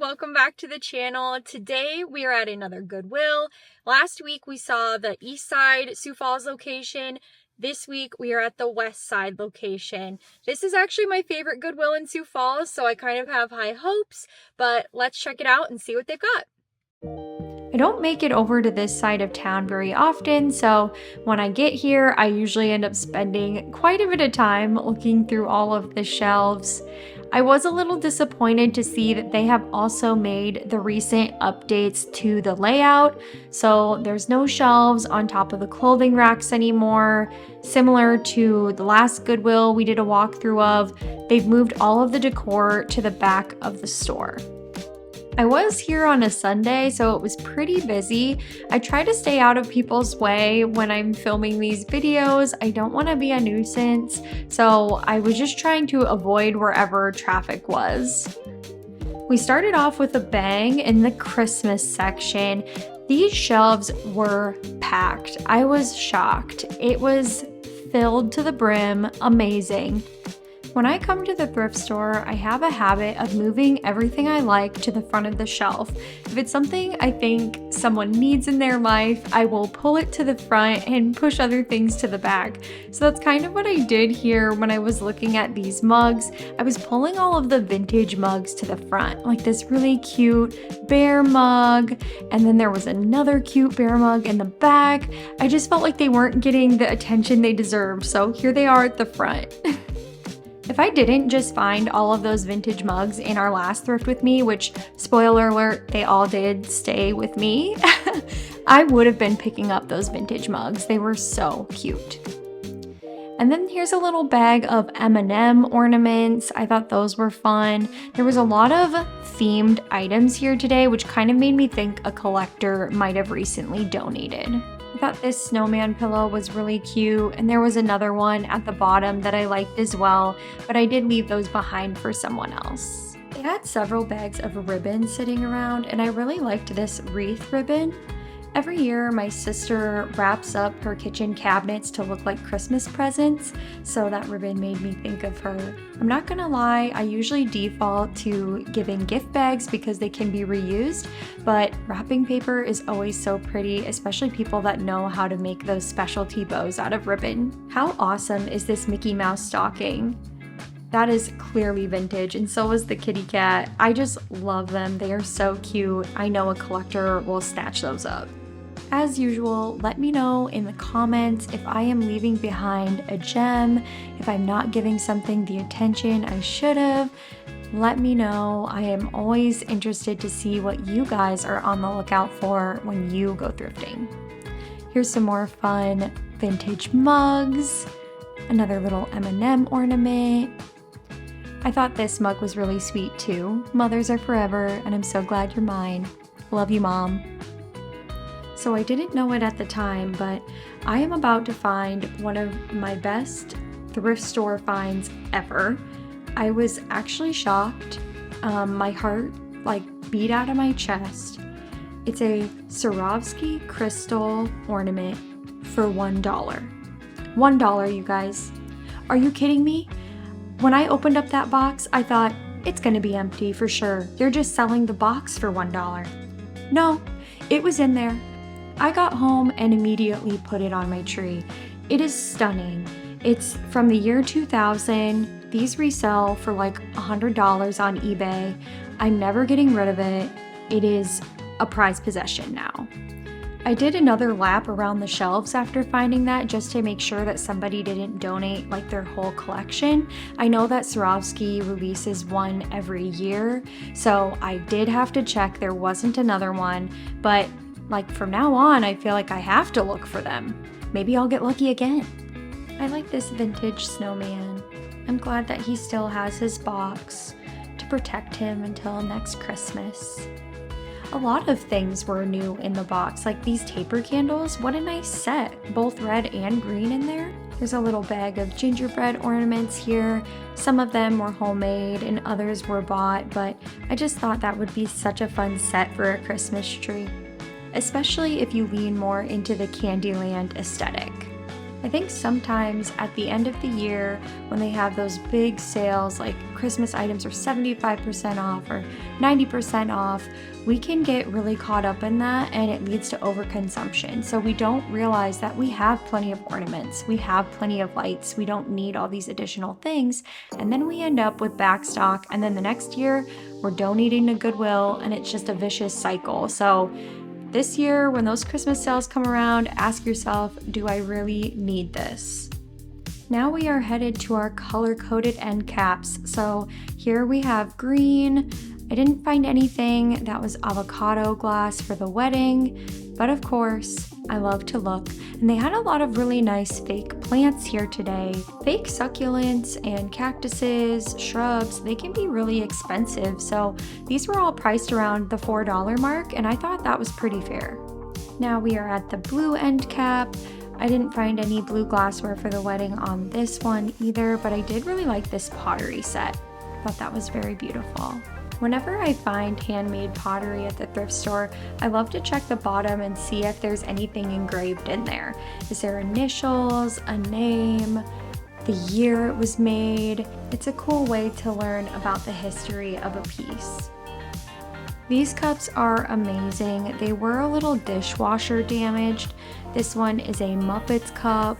welcome back to the channel. Today we are at another Goodwill. Last week we saw the east side Sioux Falls location. This week we are at the west side location. This is actually my favorite Goodwill in Sioux Falls, so I kind of have high hopes, but let's check it out and see what they've got. I don't make it over to this side of town very often, so when I get here, I usually end up spending quite a bit of time looking through all of the shelves. I was a little disappointed to see that they have also made the recent updates to the layout, so there's no shelves on top of the clothing racks anymore. Similar to the last Goodwill we did a walkthrough of, they've moved all of the decor to the back of the store. I was here on a Sunday, so it was pretty busy. I try to stay out of people's way when I'm filming these videos. I don't want to be a nuisance, so I was just trying to avoid wherever traffic was. We started off with a bang in the Christmas section. These shelves were packed. I was shocked. It was filled to the brim, amazing. When I come to the thrift store, I have a habit of moving everything I like to the front of the shelf. If it's something I think someone needs in their life, I will pull it to the front and push other things to the back. So that's kind of what I did here when I was looking at these mugs. I was pulling all of the vintage mugs to the front, like this really cute bear mug, and then there was another cute bear mug in the back. I just felt like they weren't getting the attention they deserved, so here they are at the front. If I didn't just find all of those vintage mugs in our last thrift with me, which, spoiler alert, they all did stay with me, I would have been picking up those vintage mugs. They were so cute. And then here's a little bag of M&M ornaments. I thought those were fun. There was a lot of themed items here today, which kind of made me think a collector might have recently donated. I thought this snowman pillow was really cute, and there was another one at the bottom that I liked as well, but I did leave those behind for someone else. They had several bags of ribbon sitting around, and I really liked this wreath ribbon. Every year, my sister wraps up her kitchen cabinets to look like Christmas presents, so that ribbon made me think of her. I'm not gonna lie, I usually default to giving gift bags because they can be reused, but wrapping paper is always so pretty, especially people that know how to make those specialty bows out of ribbon. How awesome is this Mickey Mouse stocking? That is clearly vintage, and so is the kitty cat. I just love them. They are so cute. I know a collector will snatch those up. As usual, let me know in the comments if I am leaving behind a gem, if I'm not giving something the attention I should have. Let me know. I am always interested to see what you guys are on the lookout for when you go thrifting. Here's some more fun vintage mugs, another little M&M ornament. I thought this mug was really sweet too. Mothers are forever, and I'm so glad you're mine. Love you, Mom. So I didn't know it at the time, but I am about to find one of my best thrift store finds ever. I was actually shocked. My heart beat out of my chest. It's a Swarovski crystal ornament for $1. $1, you guys. Are you kidding me? When I opened up that box, I thought, it's gonna be empty for sure. They're just selling the box for $1. No, it was in there. I got home and immediately put it on my tree. It is stunning. It's from the year 2000. These resell for like $100 on eBay. I'm never getting rid of it. It is a prized possession now. I did another lap around the shelves after finding that just to make sure that somebody didn't donate like their whole collection. I know that Swarovski releases one every year, so I did have to check there wasn't another one, but from now on, I feel like I have to look for them. Maybe I'll get lucky again. I like this vintage snowman. I'm glad that he still has his box to protect him until next Christmas. A lot of things were new in the box, like these taper candles. What a nice set, both red and green in there. There's a little bag of gingerbread ornaments here. Some of them were homemade and others were bought, but I just thought that would be such a fun set for a Christmas tree, especially if you lean more into the Candyland aesthetic. I think sometimes at the end of the year, when they have those big sales, like Christmas items are 75% off or 90% off, we can get really caught up in that and it leads to overconsumption. So we don't realize that we have plenty of ornaments, we have plenty of lights, we don't need all these additional things. And then we end up with backstock, and then the next year we're donating to Goodwill, and it's just a vicious cycle. So this year, when those Christmas sales come around, ask yourself, do I really need this? Now we are headed to our color-coded end caps. So here we have green. I didn't find anything that was avocado glass for the wedding, but of course, I love to look. And they had a lot of really nice fake plants here today. Fake succulents and cactuses, shrubs, they can be really expensive. So these were all priced around the $4 mark, and I thought that was pretty fair. Now we are at the blue end cap. I didn't find any blue glassware for the wedding on this one either, but I did really like this pottery set. Thought that was very beautiful. Whenever I find handmade pottery at the thrift store, I love to check the bottom and see if there's anything engraved in there. Is there initials, a name, the year it was made? It's a cool way to learn about the history of a piece. These cups are amazing. They were a little dishwasher damaged. This one is a Muppets cup,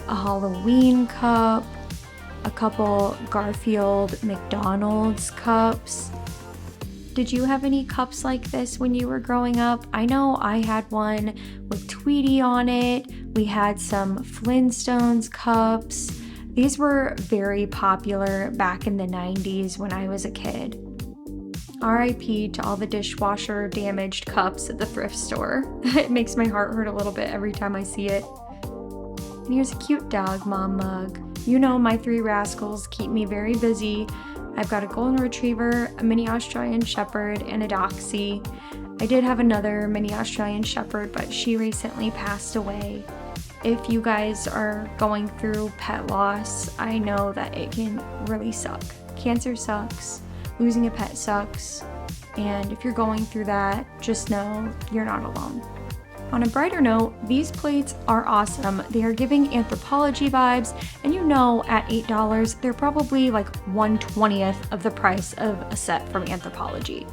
a Halloween cup, a couple Garfield McDonald's cups. Did you have any cups like this when you were growing up? I know I had one with Tweety on it. We had some Flintstones cups. These were very popular back in the 90s when I was a kid. RIP to all the dishwasher damaged cups at the thrift store. It makes my heart hurt a little bit every time I see it. And here's a cute dog mom mug. You know my three rascals keep me very busy. I've got a golden retriever, a mini Australian shepherd, and a Dachshund. I did have another mini Australian shepherd, but she recently passed away. If you guys are going through pet loss, I know that it can really suck. Cancer sucks, losing a pet sucks, and if you're going through that, just know you're not alone. On a brighter note, these plates are awesome. They are giving Anthropology vibes, and you know at $8, they're probably like 1/20th of the price of a set from Anthropology.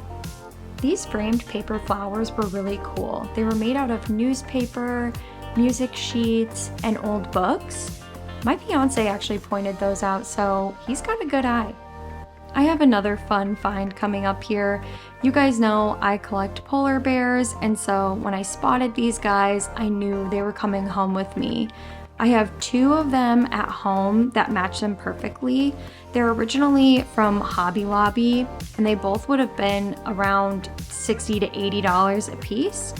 These framed paper flowers were really cool. They were made out of newspaper, music sheets, and old books. My fiance actually pointed those out, so he's got a good eye. I have another fun find coming up here. You guys know I collect polar bears, and so when I spotted these guys, I knew they were coming home with me. I have 2 of them at home that match them perfectly. They're originally from Hobby Lobby, and they both would have been around $60 to $80 a piece.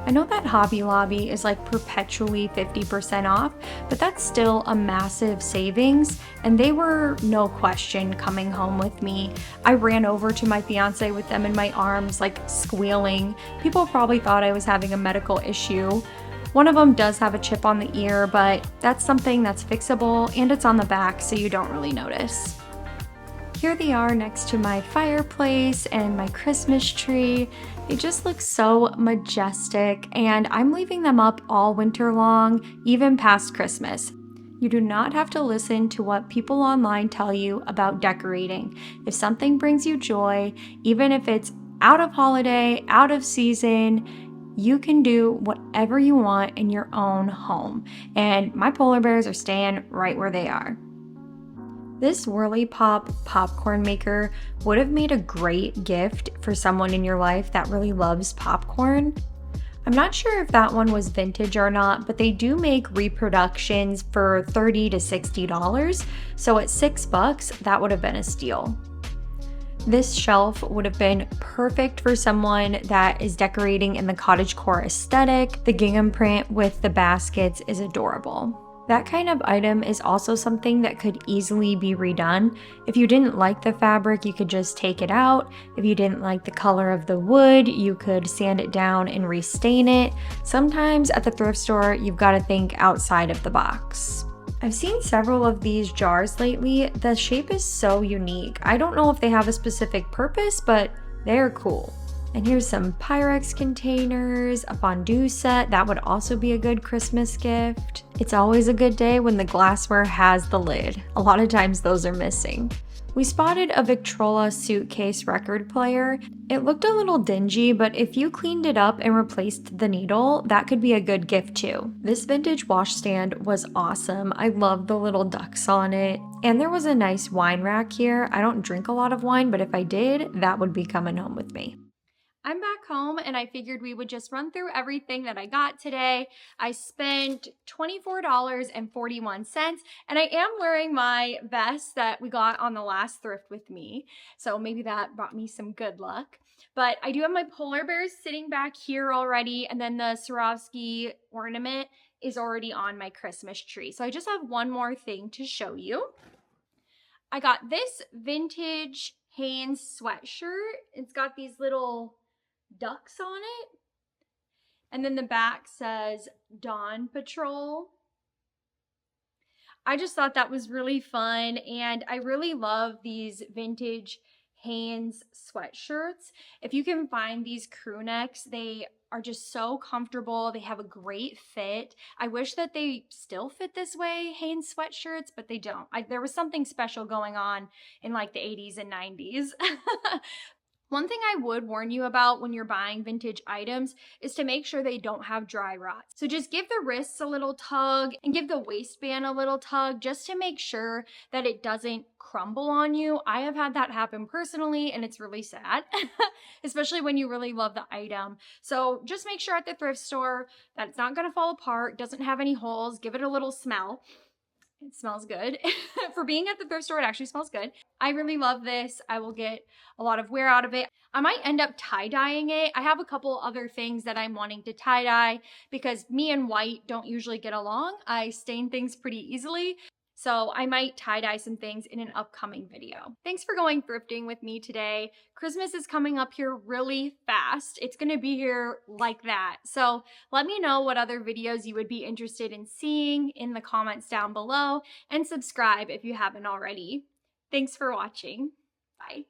I know that Hobby Lobby is like perpetually 50% off, but that's still a massive savings, and they were no question coming home with me. I ran over to my fiance with them in my arms, like squealing. People probably thought I was having a medical issue. One of them does have a chip on the ear, but that's something that's fixable, and it's on the back, so you don't really notice. Here they are next to my fireplace and my Christmas tree. They just look so majestic, and I'm leaving them up all winter long, even past Christmas. You do not have to listen to what people online tell you about decorating. If something brings you joy, even if it's out of holiday, out of season, you can do whatever you want in your own home. And my polar bears are staying right where they are. This Whirly Pop popcorn maker would have made a great gift for someone in your life that really loves popcorn. I'm not sure if that one was vintage or not, but they do make reproductions for $30 to $60, so at $6, that would have been a steal. This shelf would have been perfect for someone that is decorating in the cottagecore aesthetic. The gingham print with the baskets is adorable. That kind of item is also something that could easily be redone. If you didn't like the fabric, you could just take it out. If you didn't like the color of the wood, you could sand it down and restain it. Sometimes at the thrift store, you've got to think outside of the box. I've seen several of these jars lately. The shape is so unique. I don't know if they have a specific purpose, but they're cool. And here's some Pyrex containers, a fondue set. That would also be a good Christmas gift. It's always a good day when the glassware has the lid. A lot of times those are missing. We spotted a Victrola suitcase record player. It looked a little dingy, but if you cleaned it up and replaced the needle, that could be a good gift too. This vintage washstand was awesome. I love the little ducks on it. And there was a nice wine rack here. I don't drink a lot of wine, but if I did, that would be coming home with me. I'm back home and I figured we would just run through everything that I got today. I spent $24.41 and I am wearing my vest that we got on the last thrift with me. So maybe that brought me some good luck. But I do have my polar bears sitting back here already, and then the Swarovski ornament is already on my Christmas tree. So I just have one more thing to show you. I got this vintage Hanes sweatshirt. It's got these little ducks on it, and then the back says Dawn Patrol. I just thought that was really fun, and I really love these vintage Hanes sweatshirts. If you can find these crew necks, they are just so comfortable. They have a great fit. I wish that they still fit this way, Hanes sweatshirts, but they don't. There was something special going on in like the 80s and 90s. One thing I would warn you about when you're buying vintage items is to make sure they don't have dry rot. So just give the wrists a little tug and give the waistband a little tug just to make sure that it doesn't crumble on you. I have had that happen personally, and it's really sad, especially when you really love the item. So just make sure at the thrift store that it's not going to fall apart, doesn't have any holes. Give it a little smell. It smells good. For being at the thrift store, it actually smells good. I really love this. I will get a lot of wear out of it. I might end up tie-dyeing it. I have a couple other things that I'm wanting to tie-dye because me and white don't usually get along. I stain things pretty easily. So I might tie-dye some things in an upcoming video. Thanks for going thrifting with me today. Christmas is coming up here really fast. It's gonna be here like that. So let me know what other videos you would be interested in seeing in the comments down below, and subscribe if you haven't already. Thanks for watching. Bye.